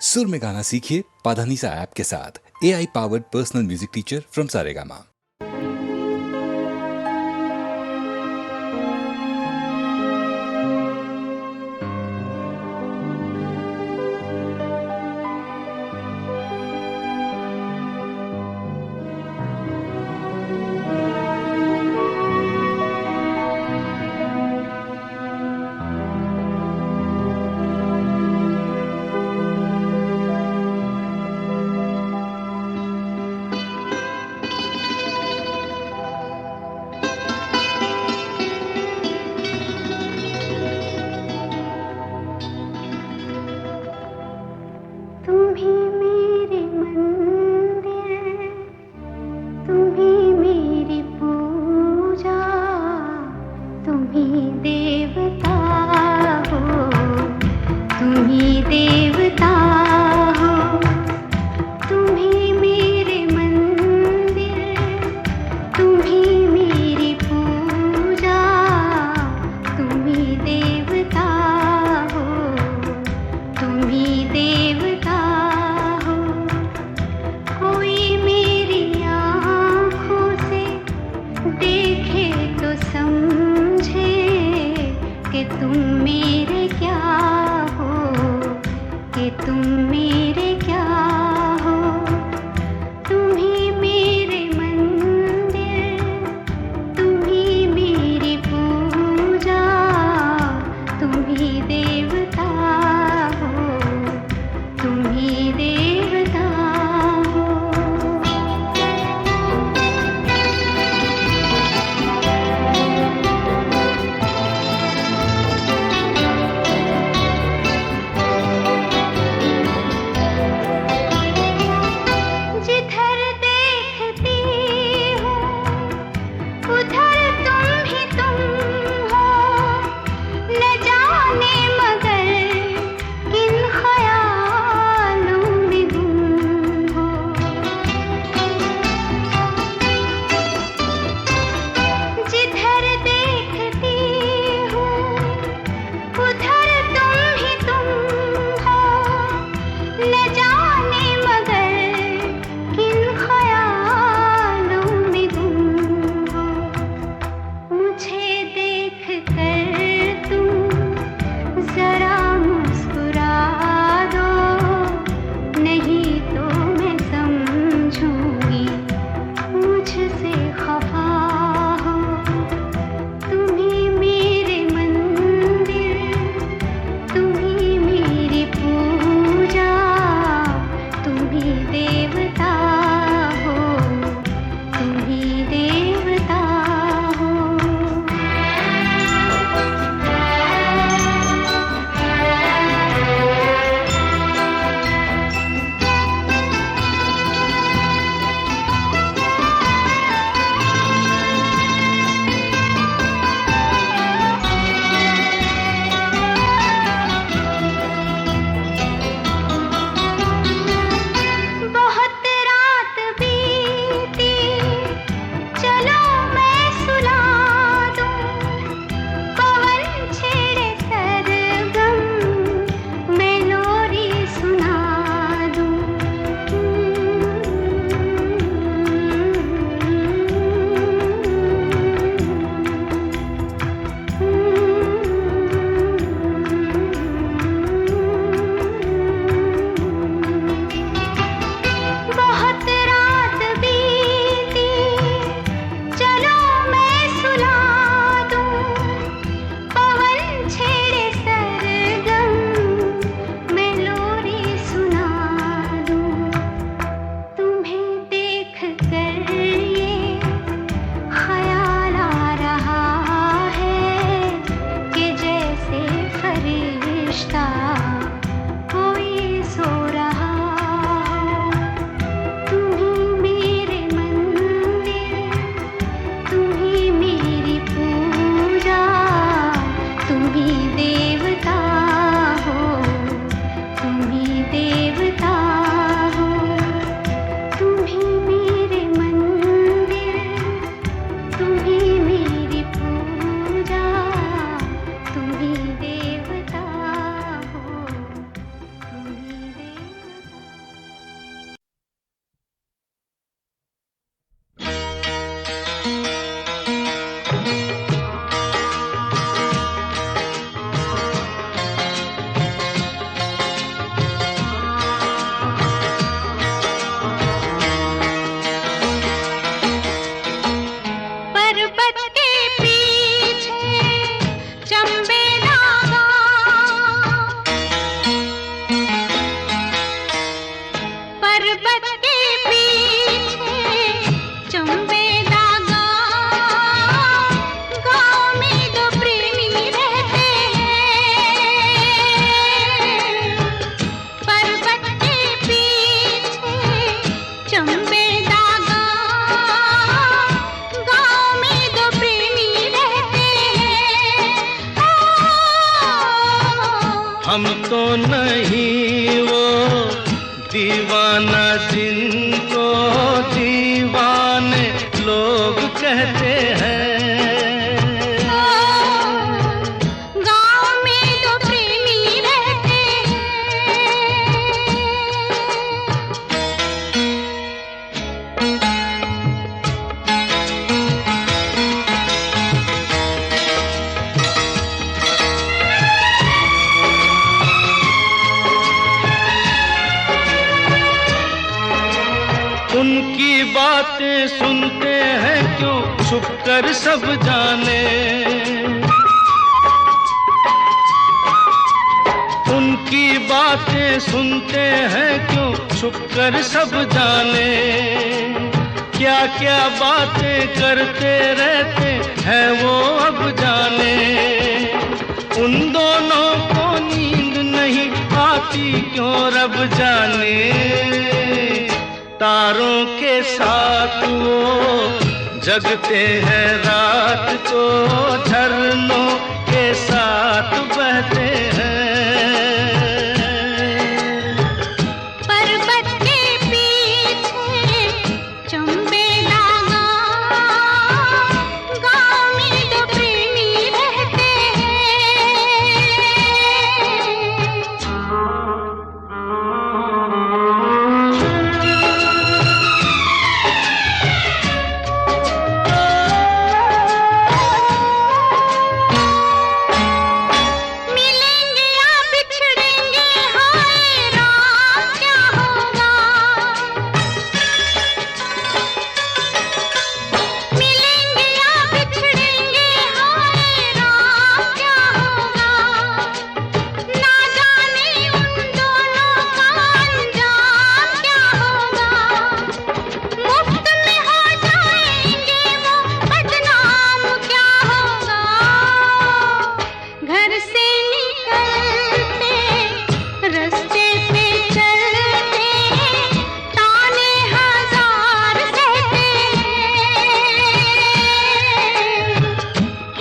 सुर में गाना सीखिए पाधानीसा ऐप के साथ। AI powered personal music teacher from Saregama. उनकी बातें सुनते हैं क्यों छुप कर सब जाने, उनकी बातें सुनते हैं क्यों छुप कर सब जाने, क्या क्या बातें करते रहते हैं वो अब जाने। उन दोनों को नींद नहीं आती क्यों रब जाने, तारों के साथ वो जगते हैं रात को, झरनों के साथ बहते हैं।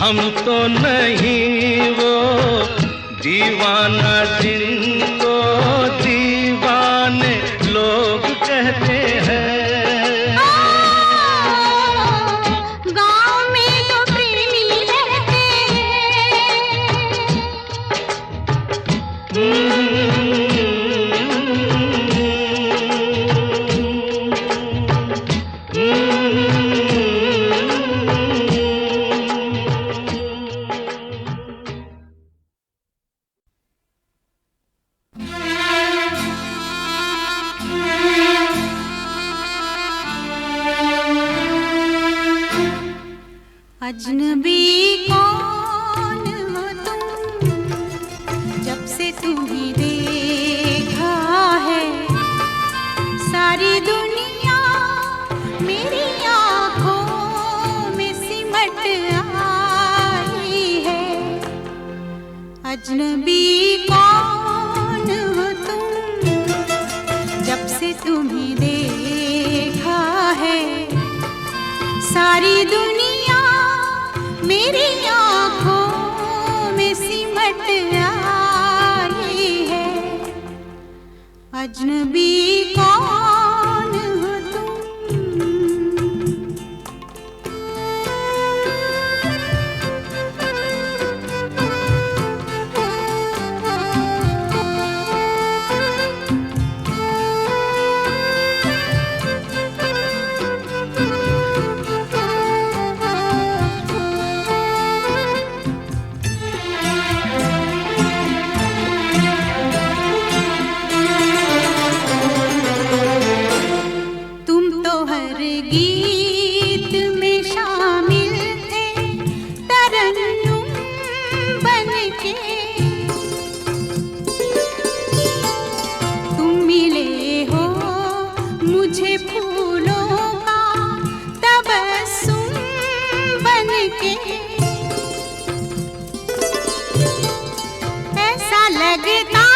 हम तो नहीं वो दीवाना जिनको दीवाने लोग कहते हैं। गाँव में तो प्रेमी रहते अजनबी कौन हो तुम, जब से तुम्हें देखा है सारी दुनिया मेरी आँखों में सिमट आई है। अजनबी कौन हो तुम, जब से तुम्हें देखा है सारी दुनिया मेरी आँखों में सिमट आई है। अजनबी कौन हो गीत में शामिल थे तरन्नुम बनके, तुम मिले हो मुझे फूलों का तबस्सुम बनके। ऐसा लगता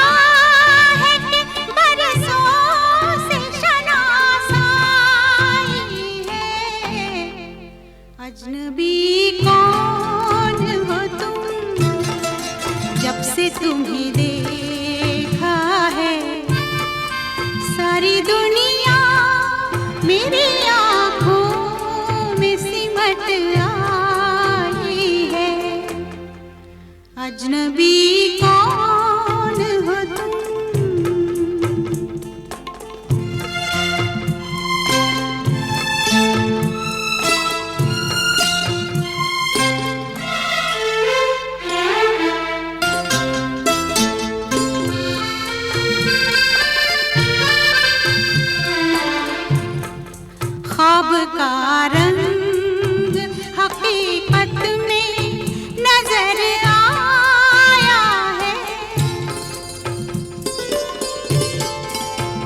है कि बरसों से अजनबी कौन हो तुम, जब से तुम्हें देखा है सारी दुनिया मेरी आँखों में सिमट आई है। अजनबी कौन हो तुम।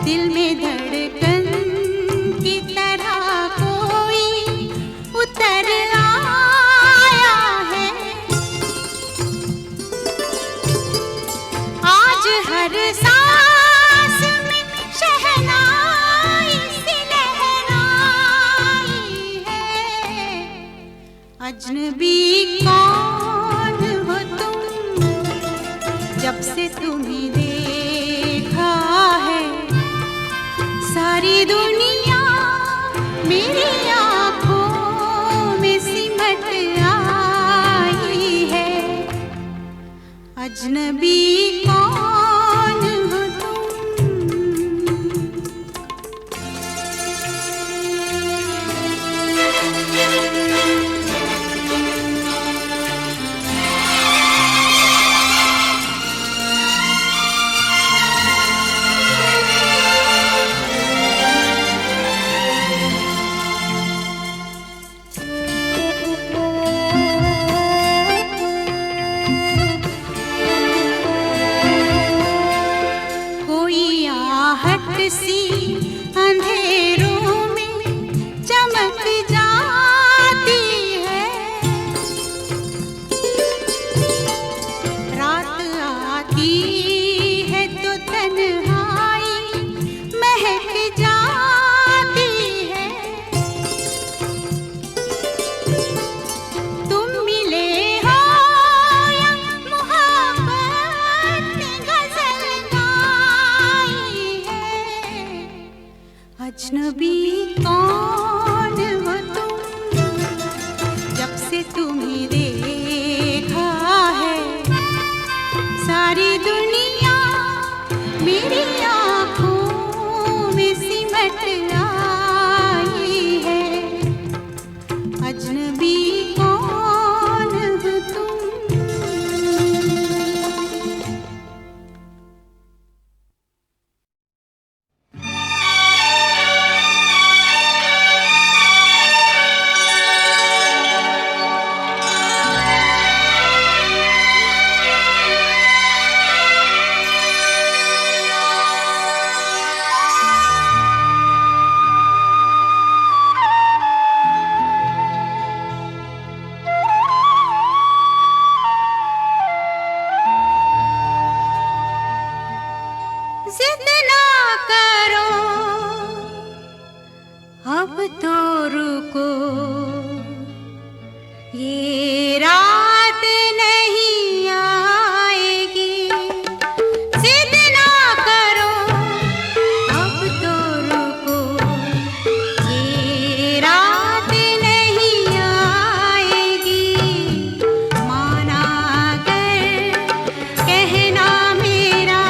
दिल में धड़कन की तरह कोई उतर आया है। आज हर सांस में शहनाई सी लहराई है। अजनबी कौन हो तुम, जब से तुम्हें देखा है सारी दुनिया मेरी आँखों में सिमट आई है। अजनबी कौन हो तुम। कोई आहट सी अंधेरों में चमक जाती है। रात आती है तो तन्हाई महक जाती है। तुम मिले हो या मोहब्बत ने गजल गाई है। अजनबी कौन हो तुम, जब से तुम्हें देखा है सारी दुनिया मेरी आँखों में सिमट आई है। अजनबी कौन हो तुम। जिद ना करो अब तो रुको, ये रात नहीं आएगी। जिद ना करो अब तो रुको, ये रात नहीं आएगी। माना कर कहना मेरा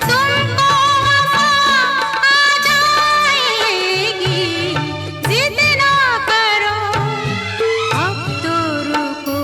तुमको आ जाएगी। जिद ना करो अब तो रुको,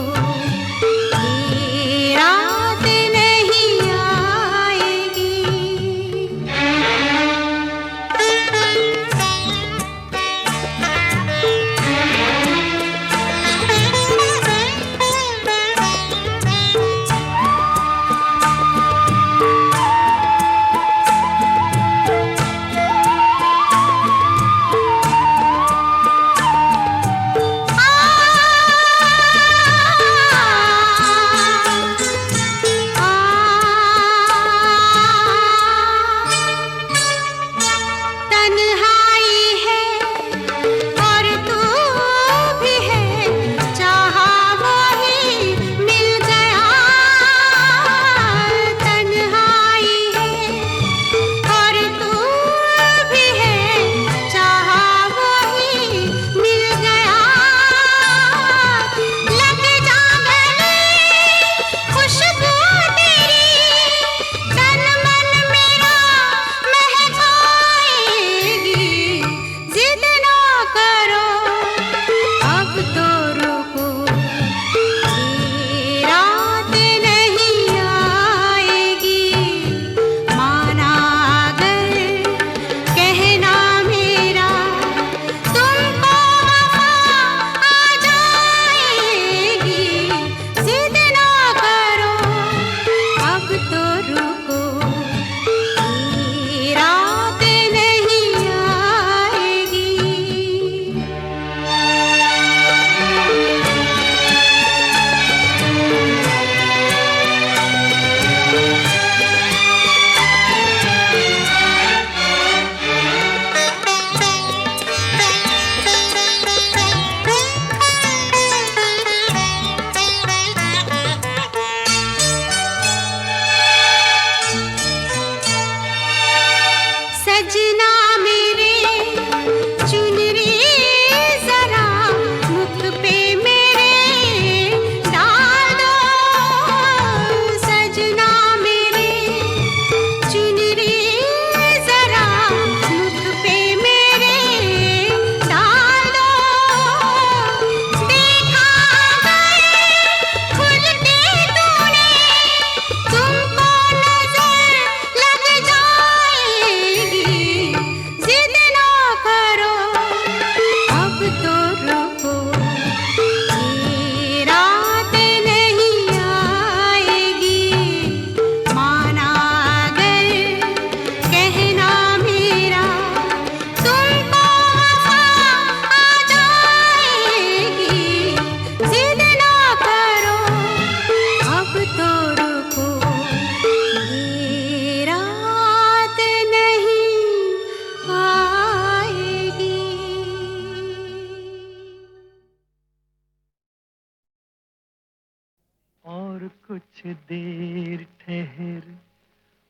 देर ठहर,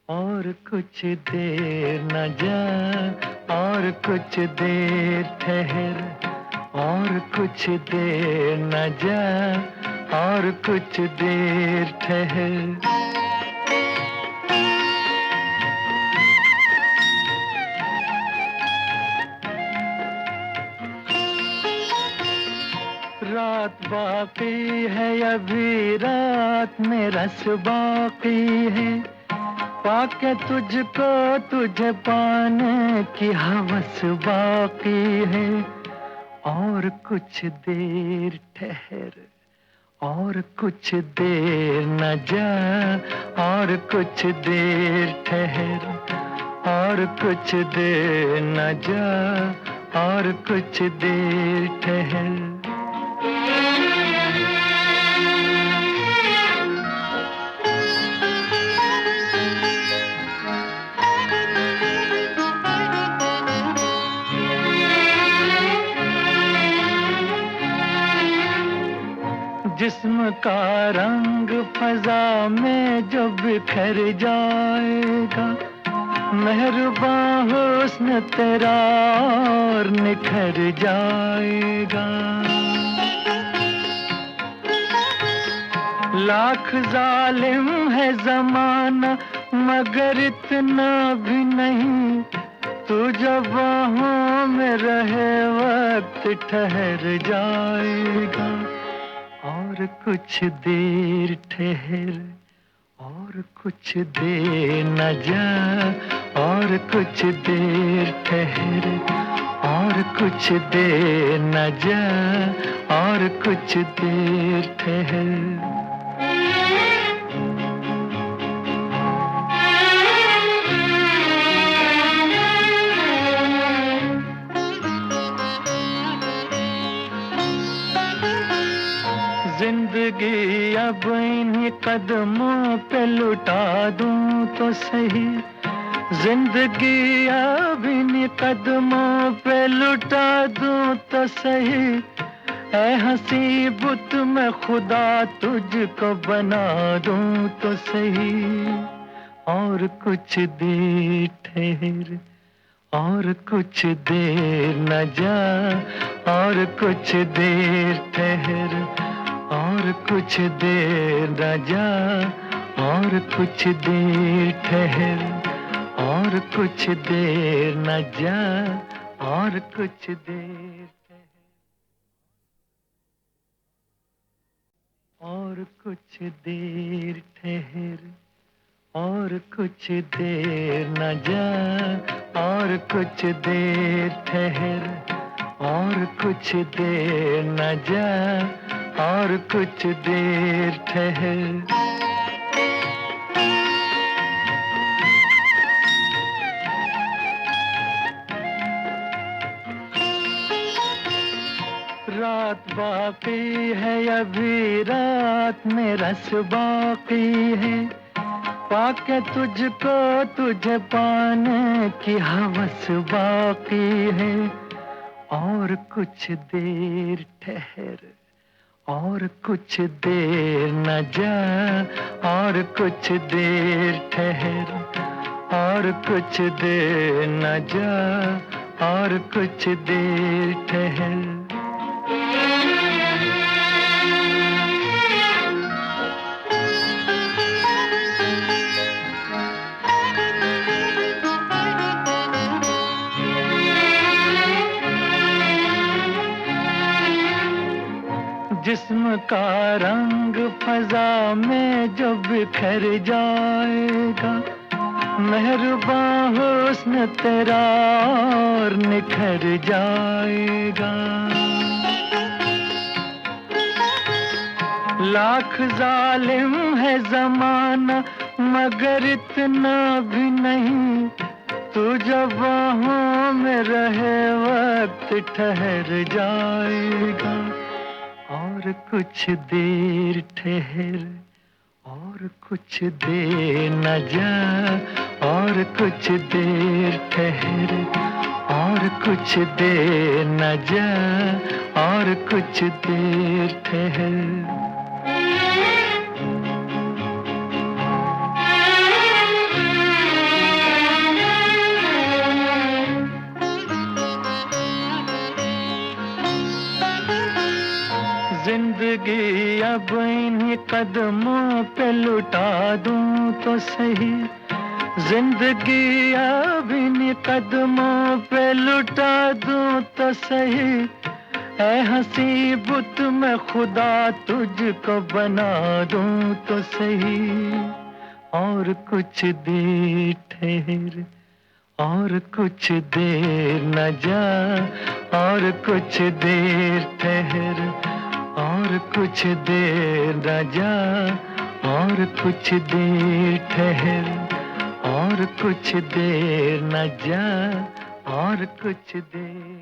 और कुछ देर न जा, और कुछ देर ठहर, और कुछ देर न जा, और कुछ देर ठहर। रात बाकी है, अभी रात में रस बाकी है, पाके तुझको तुझे पाने की हवस बाकी है। और कुछ देर ठहर, और कुछ देर न जा, और कुछ देर ठहर, और कुछ देर न जा, और कुछ देर ठहर। जिस्म का रंग फजा में जो बिखर जाएगा, मेहरबान हुस्न तेरा और निखर जाएगा। लाख जालिम है जमाना मगर इतना भी नहीं, तू जब बाहों में रहे वक्त ठहर जाएगा। और कुछ देर ठहर, और कुछ देर न जा, और कुछ देर ठहर, और कुछ देर न जा, और कुछ देर ठहर। जिंदगी अब इन्हीं कदमों पे लुटा दूं तो सही, जिंदगी अब इन्हीं कदमों पे लुटा दूं तो सही। ऐ हंसी बुत में खुदा तुझको बना दूं तो सही। और कुछ देर ठहर, और कुछ देर न जा, और कुछ देर ठहर, और कुछ देर न जा, और कुछ देर ठहर, और कुछ देर न जा, और कुछ देर ठहर, और कुछ देर ठहर, और कुछ देर न जा, और कुछ देर ठहर, और कुछ देर न जा, और कुछ देर ठहर। रात बाकी है, अभी रात में रस बाकी है, पाके तुझको तुझे पाने की हवस बाकी है। और कुछ देर ठहर, और कुछ देर न जा, और कुछ देर ठहर, और कुछ देर न जा, और कुछ देर ठहर। जिस्म का रंग फजा में जो बिखर जाएगा, मेहरबान हुस्न तेरा और निखर जाएगा। लाख जालिम है जमाना मगर इतना भी नहीं, तू जब बाहों में रहे वक्त ठहर जाएगा। और कुछ देर ठहर, और कुछ देर न जा, और कुछ देर ठहर, और कुछ देर न जा, और कुछ देर ठहर। जिंदगी अब इन्हीं कदमों पे लुटा दूं तो सही, जिंदगी अब इन्हीं कदमों पे लुटा दूं तो सही, ऐ हंसी बुत मैं खुदा तुझको बना दूं तो सही। और कुछ देर ठहर, और कुछ देर न जा, और कुछ देर ठहर, और कुछ देर न जा, और कुछ देर ठहर, और कुछ देर न जा, और कुछ देर